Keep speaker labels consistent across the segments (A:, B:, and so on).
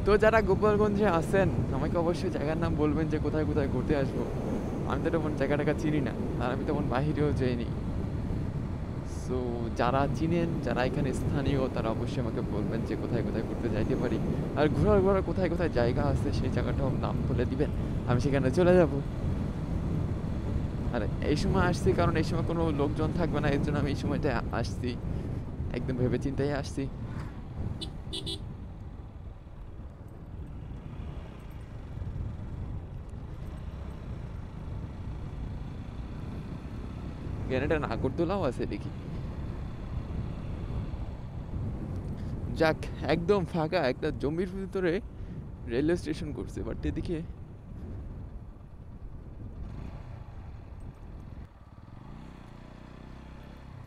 A: তো যারা গোপালগঞ্জে আছেন আমাকে অবশ্যই জায়গার নাম বলবেন যে কোথায় কোথায় ঘুরতে আসবো। আমি তো তেমন জায়গা টাকা চিনি না, আর আমি তেমন বাহিরেও যাইনি। সো যারা চিনেন, যারা এখানে স্থানীয়, তারা অবশ্যই আমাকে বলবেন যে কোথায় কোথায় ঘুরতে যাইতে পারি। আর ঘোরার কোথায় কোথায় জায়গা আছে সেই জায়গাটাও নাম বলে দিবেন, আমি সেখানে চলে যাব। আর এই সময় আসছি কারণ এই সময় কোনো লোকজন থাকবে না, এর জন্য আমি এই সময়টা আসছি, একদম ভেবে চিন্তাই আসছি। এখানে একটা নাগরদোলাও আছে দেখি। যাক, একদম ফাঁকা একটা জমির ভিতরে রেলওয়ে স্টেশন করছে, বাট এদিকে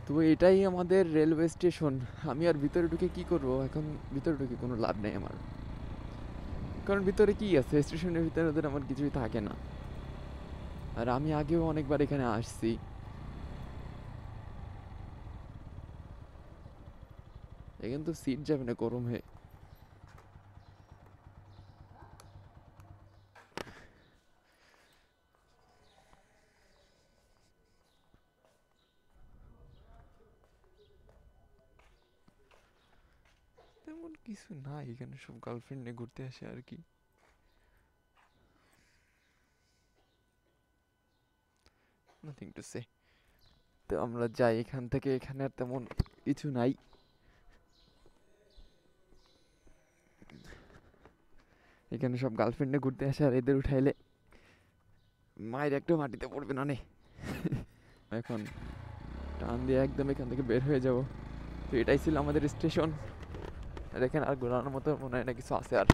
A: তো এটাই আমাদের রেলওয়ে স্টেশন। আমি আর ভিতরে ঢুকে কি করব এখন? ভিতরে ঢুকে কোনো লাভ নেই আমার, কারণ ভিতরে কি আছে? স্টেশনের ভিতরে ওদের আমার কিছুই থাকে না। আর আমি আগেও অনেকবার এখানে আসছি। এখানে তো সিট যাবে না গরম হয়ে। তেমন কিছু না, এখানে সব গার্লফ্রেন্ড নিয়ে ঘুরতে আসে আর কি। Nothing to say. তো আমরা যাই এখান থেকে, এখানে আর তেমন কিছু নাই। এখানে সব গার্লফ্রেন্ড নিয়ে ঘুরতে আসে, আর এদের উঠাইলে মায়ের একটা মাটিতে পড়বে না নে। এখন টান দিয়ে একদম এখান থেকে বের হয়ে যাব। তো এটাই ছিল আমাদের স্টেশন। আর এখানে আর ঘোরানোর মতো মনে হয় না কিছু আছে আর।